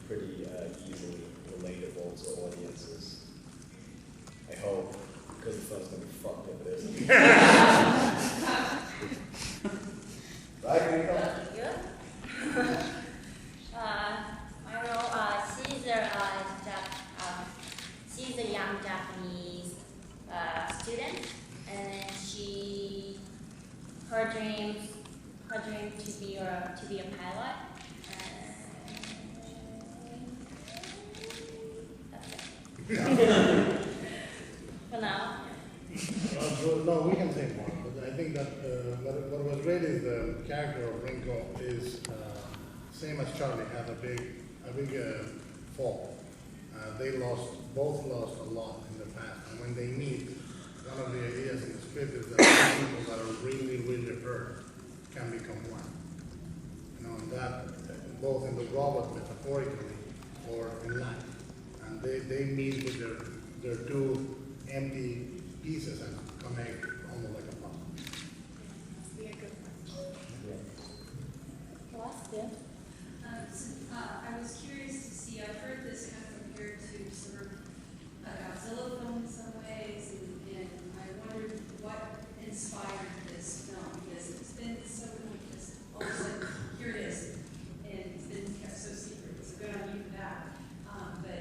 pretty easily relatable to audiences. I hope, because the film's gonna be fucked if it isn't. Right, Rinko? Good. I know she's a young Japanese student, and her dream to be a pilot. That's it. For now. No, we can say more, but I think that what was great is the character of Rinko is same as Charlie, had a big fall. They both lost a lot in the past, and when they meet, one of the ideas in the script is that people that are really, really hurt can become one. You know, and that both in the robot metaphorically or in life. And they meet with their two empty pieces and connect almost like a puzzle. Be a good one. Last bit. I was curious to see, I've heard this kind of compared to sort of a Godzilla film in some ways, and I wondered what inspired this film, because it's been so just all of a sudden, here it is, and it's been kept so secret, so good on you for that. But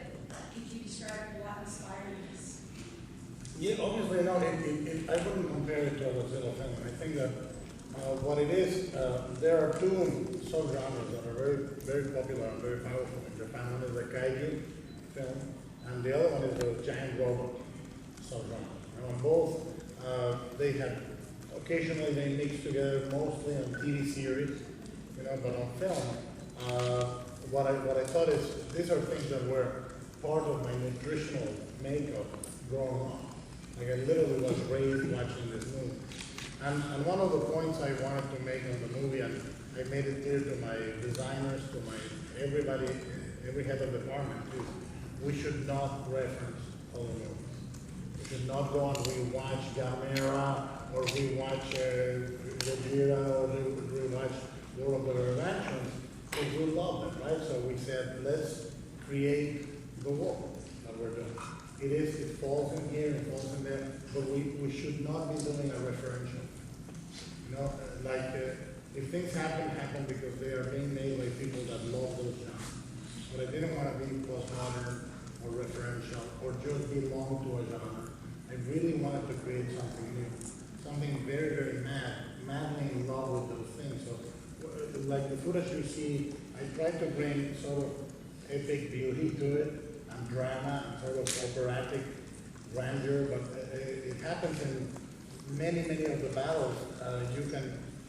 could you describe what inspired this? Yeah, obviously, no, I wouldn't compare it to a Godzilla film. I think that what it is, there are two subgenres that are very, very popular and very powerful in Japan. One is the kaiju film, and the other one is the giant robot subgenre. And both, they have, occasionally they mix together, mostly on TV series, you know, but on film, what I thought is, these are things that were part of my nutritional makeup growing up. Like I literally was raised watching this movie. And one of the points I wanted to make on the movie, and I made it clear to my designers, to everybody, every head of department, is we should not reference all the movies. We should not go and rewatch Gamera, or rewatch Gojira, or rewatch World of the Revelations, because we love them, right? So we said, let's create the world that we're doing. It falls in here, it falls in there, but we should not be doing a referential. You know, if things happen because they are being made by people that love those genres. But I didn't want to be postmodern or referential or just belong to a genre. I really wanted to create something new, something very, very madly in love with those things. So, like the footage you see, I tried to bring sort of epic beauty to it, and drama, and sort of operatic grandeur, but it happens in many of the battles.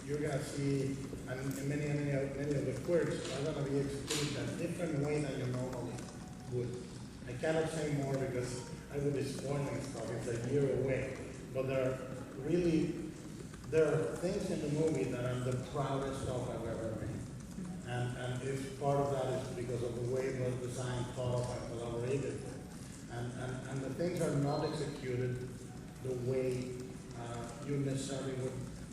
You're gonna see, and many of the quirks are gonna be executed in a different way than you normally would. I cannot say more because I would be spoiling stuff. It's a year away, but there are things in the movie that are the proudest stuff I've ever made. And if part of that is because of the way it was designed, thought of, and collaborated. And the things are not executed the way you necessarily would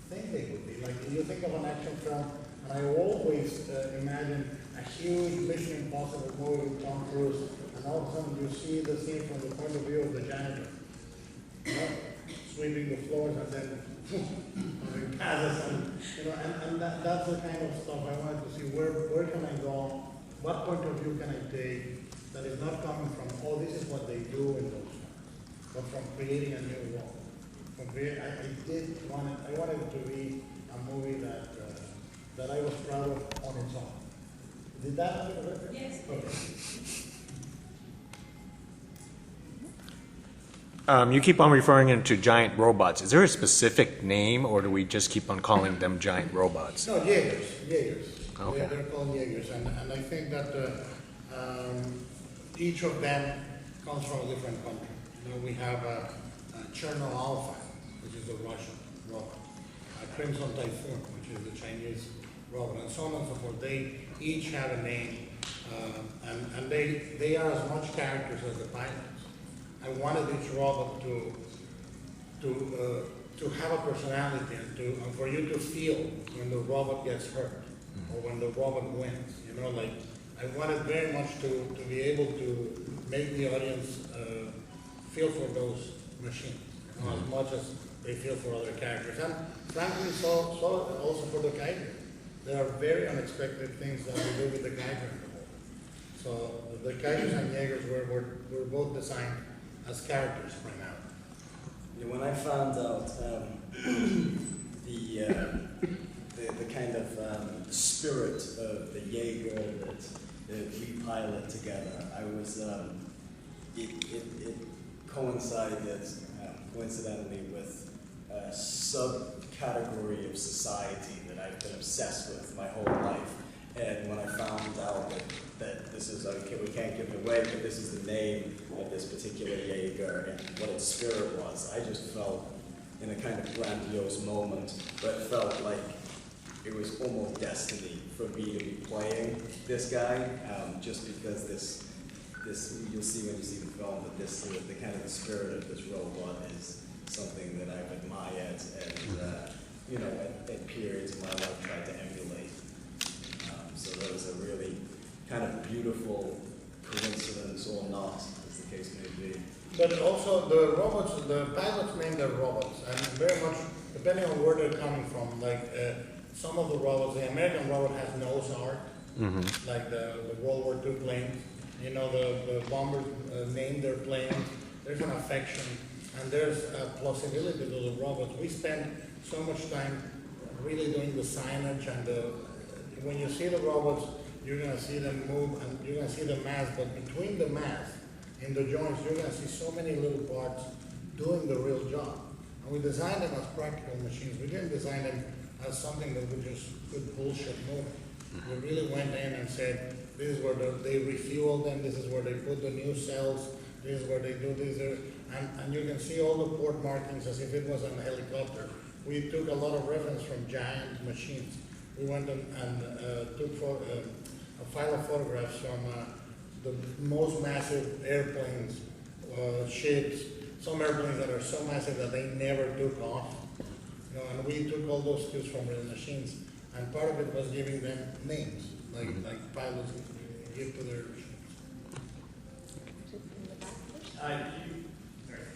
think they would be. Like you think of an action film, and I always imagine a huge Mission Impossible movie with Tom Cruise, and all of a sudden you see the scene from the point of view of the janitor, you know, sweeping the floors, and then passes, and you know, and that's the kind of stuff I wanted to see. Where can I go? What point of view can I take that is not coming from, oh, this is what they do in those films, but from creating a new world. I wanted it to be a movie that I was proud of on its own. Did that answer the question? Yes. Okay. You keep on referring to giant robots. Is there a specific name, or do we just keep on calling them giant robots? No, Jaegers. Okay. They're called Jaegers, and I think that each of them comes from a different country. You know, we have Cherno Alpha, which is the Russian robot, Crimson Typhoon, which is the Chinese robot, and so on and so forth. They each have a name, and they are as much characters as the pilots. I wanted each robot to have a personality and for you to feel when the robot gets hurt or when the robot wins. You know, like I wanted very much to be able to make the audience feel for those machines, you know, as much as they feel for other characters. And frankly, so also for the Jaeger. There are very unexpected things that we do with the Jaeger. So the Jaegers and Jaegers were both designed as characters primarily. Yeah, when I found out the kind of spirit of the Jaeger that we pilot together, I was it coincided coincidentally with a subcategory of society that I've been obsessed with my whole life. And when I found out that this is, we can't give it away, but this is the name of this particular Jaeger and what its spirit was, I just felt in a kind of grandiose moment, but felt like it was almost destiny for me to be playing this guy, just because this, you'll see when you see the film, that this, the kind of the spirit of this robot is something that I've admired and, you know, at periods of my life tried to emulate. So there was a really kind of beautiful coincidence or not, as the case may be. But also the robots, the pilots named their robots, and very much depending on where they're coming from. Like some of the robots, the American robot has nose art, like the World War II planes. You know, the bombers named their planes. There's an affection, and there's a plausibility to the robots. We spend so much time really doing the signage and when you see the robots, you're going to see them move and you're going to see the mass, but between the mass and the joints, you're going to see so many little parts doing the real job. And we designed them as practical machines. We didn't design them as something that we just could bullshit move. We really went in and said, this is where they refuel them, this is where they put the new cells, this is where they do this, and you can see all the port markings as if it was on a helicopter. We took a lot of reference from giant machines. We went and took a file of photographs from the most massive airplanes, ships, some airplanes that are so massive that they never took off. You know, and we took all those cues from real machines, and part of it was giving them names, like pilots give to their machines.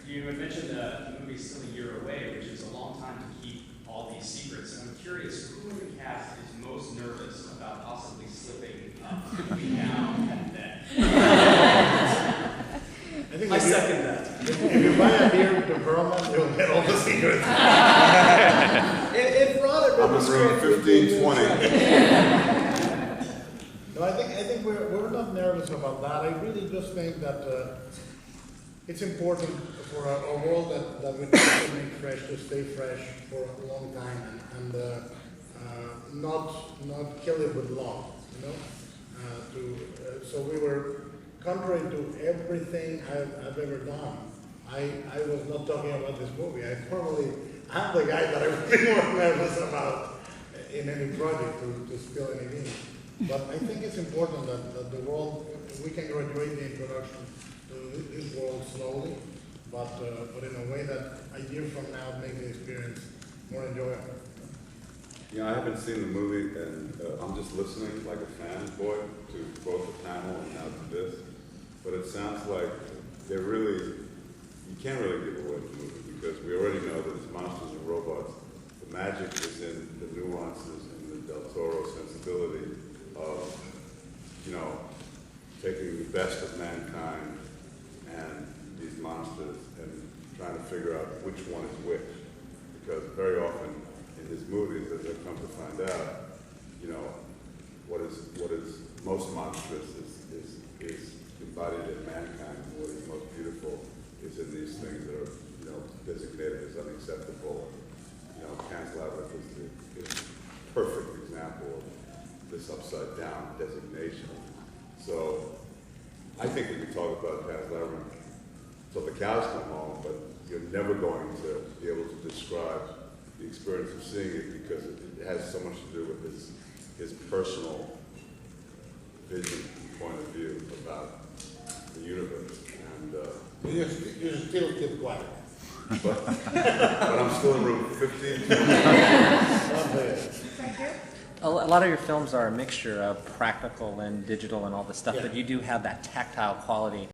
You had mentioned the movie's still a year away, which is a long time to keep all these secrets. And I'm curious, who in the cast is most nervous about possibly slipping between now and then? I think I second that. If you buy a beer to Perlman, you'll get all the secrets. It brought it. I'm in room 1520. No, I think we're not nervous about that. I really just think that it's important for a world that we try to make fresh, to stay fresh for a long time and not kill it with love, you know. So we were contrary to everything I've ever done. I was not talking about this movie. I'm the guy that I would be more nervous about in any project to spill anything. But I think it's important that the world, we can graduate the introduction to this world slowly, but in a way that a year from now makes the experience more enjoyable. Yeah, I haven't seen the movie, and I'm just listening like a fanboy to both the panel and now to this. But it sounds like they're really, you can't really give away the movie because we already know that it's monsters and robots. The magic is in the nuances and the Del Toro sensibility of, you know, taking the best of mankind and these monsters and trying to figure out which one is which. Because very often in his movies, as I've come to find out, you know, what is most monstrous is embodied in mankind, and what is most beautiful is in these things that are, you know, designated as unacceptable. You know, Pan's Labyrinth is the perfect example of this upside down designation. So I think we could talk about Pan's Labyrinth till the cows come home, but you're never going to be able to describe the experience of seeing it because it has so much to do with his personal vision and point of view about the universe. And You still keep quiet. but I'm still in room 15. Right here? a lot of your films are a mixture of practical and digital and all the stuff, Yeah. but you do have that tactile quality.